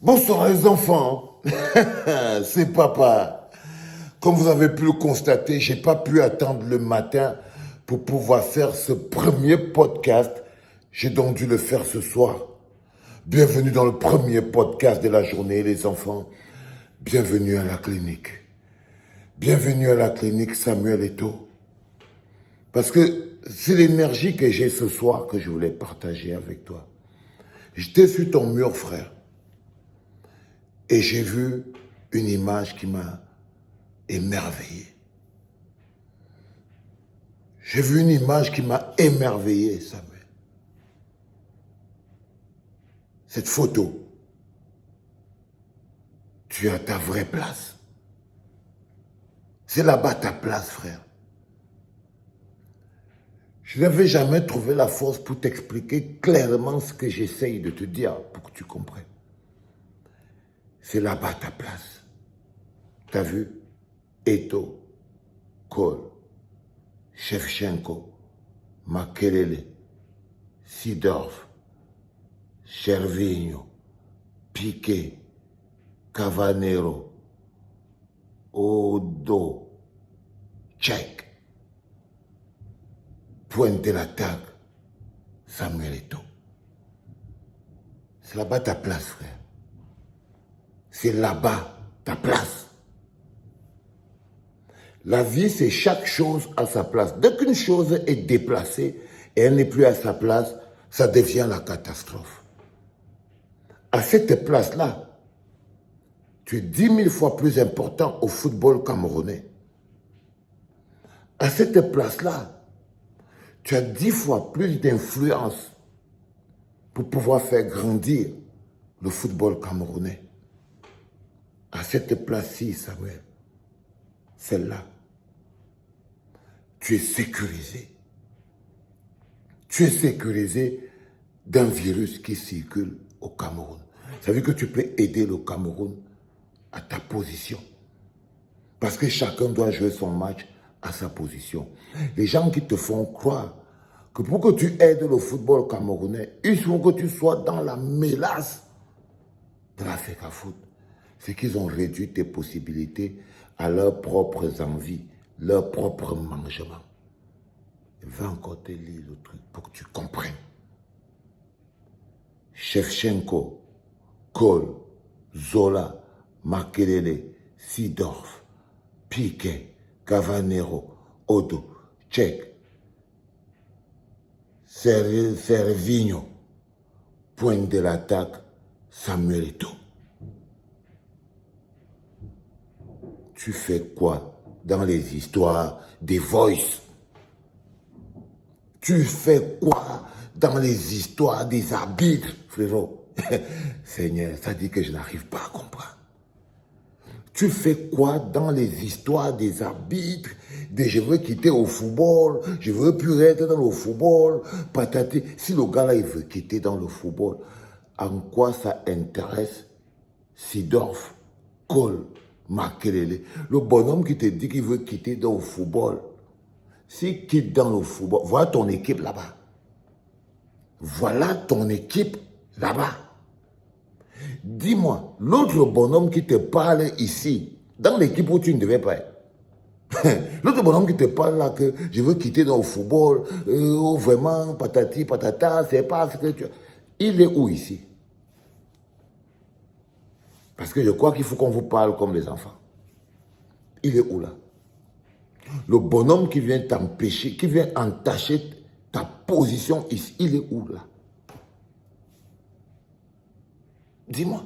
Bonsoir les enfants, c'est papa. Comme vous avez pu le constater, j'ai pas pu attendre le matin pour pouvoir faire ce premier podcast. J'ai donc dû le faire ce soir. Bienvenue dans le premier podcast de la journée les enfants. Bienvenue à la clinique. Bienvenue à la clinique Samuel Eto'o. Parce que c'est l'énergie que j'ai ce soir que je voulais partager avec toi. J'étais sur ton mur, frère. Et j'ai vu une image qui m'a émerveillé. J'ai vu une image qui m'a émerveillé, Samuel. Cette photo, tu as ta vraie place. C'est là-bas ta place, frère. Je n'avais jamais trouvé la force pour t'expliquer clairement ce que j'essaye de te dire pour que tu comprennes. C'est là-bas ta place. T'as vu? Eto'o, Kohl, Shevchenko, Makelele, Seedorf, Gervinho, Piqué, Cavaleiro, Odo, Cech, pointe de l'attaque, Samuel Eto'o. C'est là-bas ta place, frère. C'est là-bas ta place. La vie, c'est chaque chose à sa place. Dès qu'une chose est déplacée et elle n'est plus à sa place, ça devient la catastrophe. À cette place-là, tu es 10 000 fois plus important au football camerounais. À cette place-là, tu as 10 fois plus d'influence pour pouvoir faire grandir le football camerounais. À cette place-ci, Samuel, celle-là, tu es sécurisé. Tu es sécurisé d'un virus qui circule au Cameroun. Ça veut dire que tu peux aider le Cameroun à ta position. Parce que chacun doit jouer son match à sa position. Les gens qui te font croire que pour que tu aides le football camerounais, il faut que tu sois dans la mélasse de l'Africa Foot. C'est qu'ils ont réduit tes possibilités à leurs propres envies, leurs propres mangements. Va encore te lire le truc pour que tu comprennes. Shevchenko, Kohl, Zola, Makelele, Seedorf, Piqué, Cavaleiro, Odo, Cech, Gervinho, pointe de l'attaque, Samuel Eto'o. Tu fais quoi dans les histoires des Voice? Tu fais quoi dans les histoires des arbitres, frérot? Seigneur, ça dit que je n'arrive pas à comprendre. Tu fais quoi dans les histoires des arbitres, de je veux quitter au football, je veux plus être dans le football, patati. Si le gars là, il veut quitter dans le football, en quoi ça intéresse Seedorf, Kohl, Makelele? Le bonhomme qui te dit qu'il veut quitter dans le football, s'il quitte dans le football, voilà ton équipe là-bas. Voilà ton équipe là-bas. Dis-moi, l'autre bonhomme qui te parle ici, dans l'équipe où tu ne devais pas être, l'autre bonhomme qui te parle là que je veux quitter dans le football, vraiment, patati, patata, c'est pas ce que tu... Il est où ici? Parce que je crois qu'il faut qu'on vous parle comme les enfants. Il est où là? Le bonhomme qui vient t'empêcher, qui vient entacher ta position ici, il est où là? Dis-moi.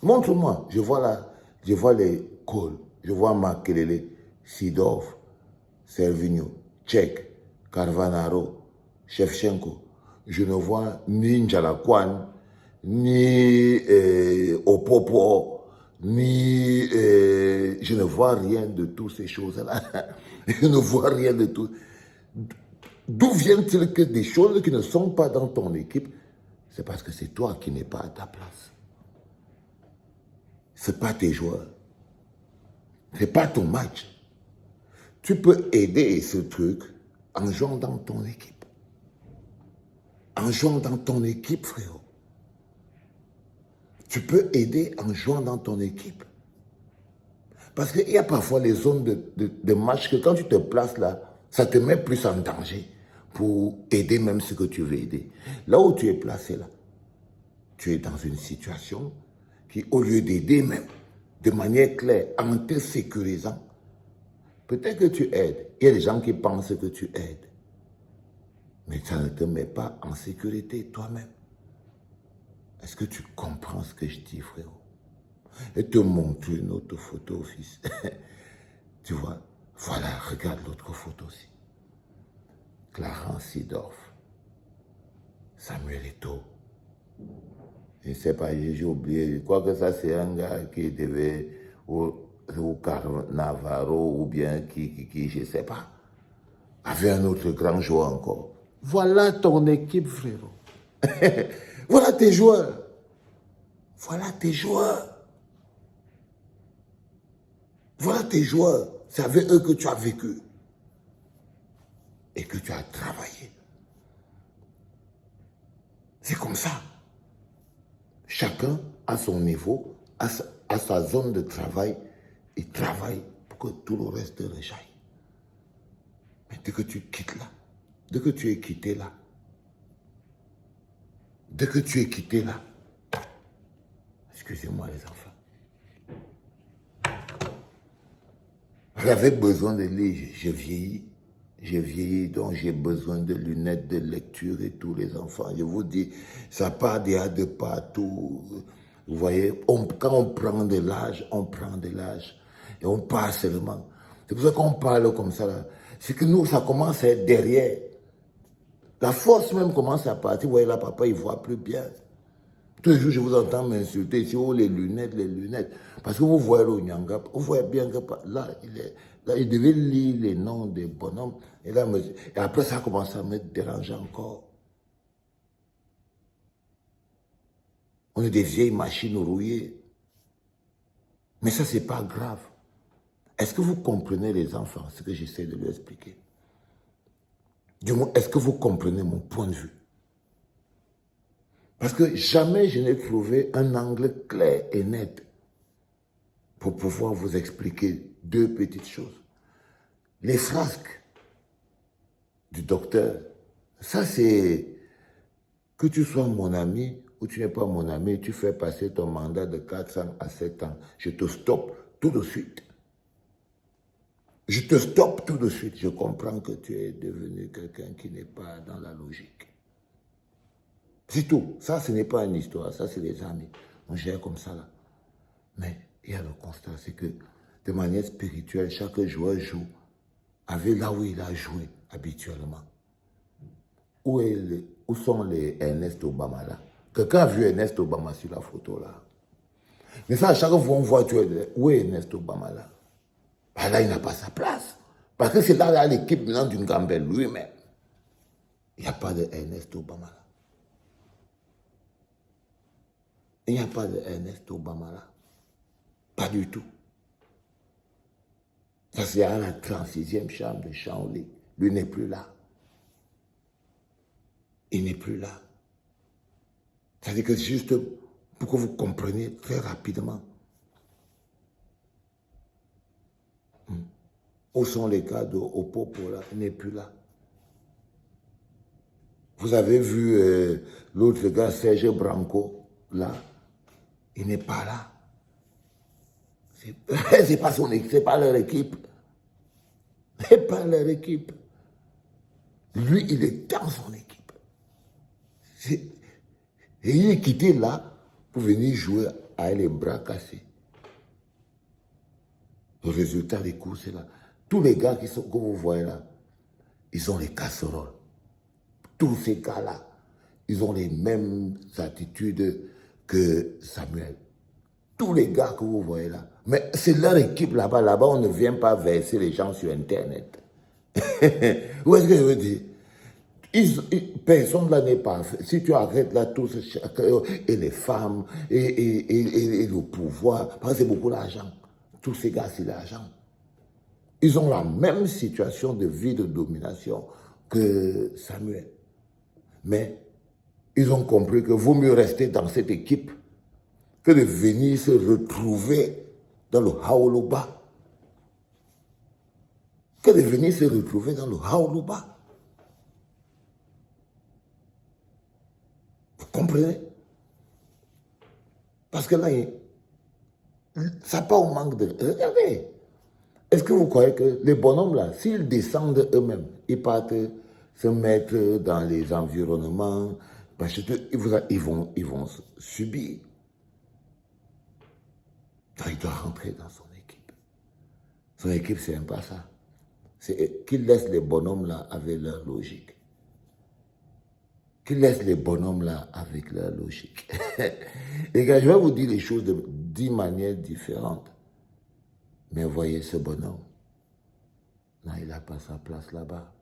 Montre-moi. Je vois là, je vois les Kohl, je vois Makelele, Seedorf, Gervinho, Cech, Cavaleiro, Shevchenko. Je ne vois ni Njalakwan, ni Opopo, ni... je ne vois rien de toutes ces choses-là. Je ne vois rien de tout. D'où viennent-ils que des choses qui ne sont pas dans ton équipe? C'est parce que c'est toi qui n'es pas à ta place. Ce n'est pas tes joueurs. Ce n'est pas ton match. Tu peux aider ce truc en jouant dans ton équipe. En jouant dans ton équipe, frérot. Tu peux aider en jouant dans ton équipe. Parce qu'il y a parfois les zones de match que quand tu te places là, ça te met plus en danger pour aider même ce que tu veux aider. Là où tu es placé là, tu es dans une situation qui, au lieu d'aider même, de manière claire, en te sécurisant, peut-être que tu aides. Il y a des gens qui pensent que tu aides. Mais ça ne te met pas en sécurité toi-même. Est-ce que tu comprends ce que je dis, frérot? Et te montrer une autre photo, fils. Tu vois, voilà, regarde l'autre photo aussi. Clarence Seedorf, Samuel Eto'o. Je ne sais pas, j'ai oublié. Je crois que ça, c'est un gars qui devait au Carnavaro ou bien qui, je ne sais pas. Avait un autre grand joueur encore. Voilà ton équipe, frérot. Voilà tes joueurs. Voilà tes joueurs. Voilà tes joueurs. C'est avec eux que tu as vécu. Et que tu as travaillé. C'est comme ça. Chacun à son niveau, à sa zone de travail, il travaille pour que tout le reste rejaille. Mais dès que tu quittes là, dès que tu es quitté là, dès que tu es quitté là, excusez-moi les enfants, j'avais besoin de lire, j'ai vieilli, donc j'ai besoin de lunettes de lecture et tous les enfants. Je vous dis, ça part de partout. Vous voyez, quand on prend de l'âge, on prend de l'âge. Et on part seulement. C'est pour ça qu'on parle comme ça. C'est que nous, ça commence à être derrière. La force même commence à partir. Vous voyez, là, papa, il ne voit plus bien. Tous les jours, je vous entends m'insulter ici, oh, les lunettes. Parce que vous voyez le Nyanga, vous voyez bien que là, il devait lire les noms des bonhommes. Et après, ça a commencé à me déranger encore. On est des vieilles machines rouillées. Mais ça, c'est pas grave. Est-ce que vous comprenez, les enfants, ce que j'essaie de leur expliquer? Du moins, est-ce que vous comprenez mon point de vue? Parce que jamais je n'ai trouvé un angle clair et net pour pouvoir vous expliquer deux petites choses. Les frasques du docteur, ça c'est que tu sois mon ami ou tu n'es pas mon ami, tu fais passer ton mandat de 400 à 7 ans. Je te stoppe tout de suite. Je te stoppe tout de suite. Je comprends que tu es devenu quelqu'un qui n'est pas dans la logique. C'est tout. Ça, ce n'est pas une histoire. Ça, c'est des amis. On gère comme ça, là. Mais il y a le constat, c'est que de manière spirituelle, chaque joueur joue avec là où il a joué habituellement. Où sont les Ernest Obama, là? Quelqu'un a vu Ernest Obama sur la photo, là? Mais ça, à chaque fois on voit, où est Ernest Obama, là? Bah, là, il n'a pas sa place. Parce que c'est là l'équipe maintenant d'une Gambelle lui-même. Il n'y a pas de Ernest Obama, là. Il n'y a pas de Ernest Obama là. Pas du tout. Ça, c'est à la 36e chambre de Shaolin. Lui n'est plus là. Il n'est plus là. C'est-à-dire que c'est juste pour que vous compreniez très rapidement. Où sont les gars de Opopo là? Il n'est plus là. Vous avez vu l'autre gars, Serge Branco, là? Il n'est pas là. C'est pas son équipe, c'est pas leur équipe. C'est pas leur équipe. Lui, il est dans son équipe. Et il est quitté là pour venir jouer avec les bras cassés. Le résultat des cours, c'est là. Tous les gars que vous voyez là, ils ont les casseroles. Tous ces gars-là, ils ont les mêmes attitudes que Samuel. Tous les gars que vous voyez là. Mais c'est leur équipe là-bas. Là-bas, on ne vient pas verser les gens sur Internet. Où est-ce que je veux dire? Personne là n'est parfait. Si tu arrêtes là tous, et les femmes, et le pouvoir, parce que c'est beaucoup d'argent. Tous ces gars, c'est l'argent. Ils ont la même situation de vie de domination que Samuel. Mais ils ont compris que vaut mieux rester dans cette équipe que de venir se retrouver dans le Haoloba. Que de venir se retrouver dans le Haoloba. Vous comprenez? Parce que là, ça part au manque de... Regardez. Est-ce que vous croyez que les bonhommes là, s'ils descendent eux-mêmes, ils partent se mettre dans les environnements, parce qu'ils vont subir. Il doit rentrer dans son équipe. Son équipe, c'est un pas ça. C'est qu'il laisse les bonhommes là avec leur logique. Qu'il laisse les bonhommes là avec leur logique. Les gars, je vais vous dire les choses de 10 manières différentes. Mais voyez ce bonhomme. Non, il n'a pas sa place là-bas.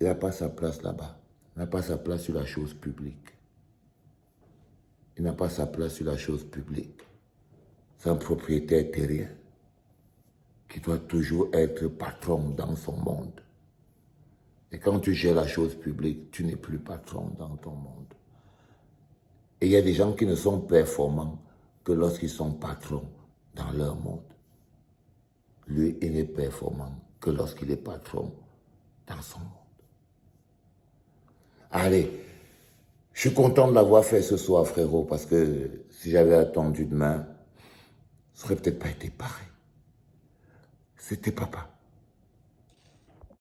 Il n'a pas sa place là-bas. Il n'a pas sa place sur la chose publique. Il n'a pas sa place sur la chose publique. C'est un propriétaire terrien qui doit toujours être patron dans son monde. Et quand tu gères la chose publique, tu n'es plus patron dans ton monde. Et il y a des gens qui ne sont performants que lorsqu'ils sont patrons dans leur monde. Lui, il n'est performant que lorsqu'il est patron dans son monde. Allez, je suis content de l'avoir fait ce soir, frérot, parce que si j'avais attendu demain, ça aurait peut-être pas été pareil. C'était papa.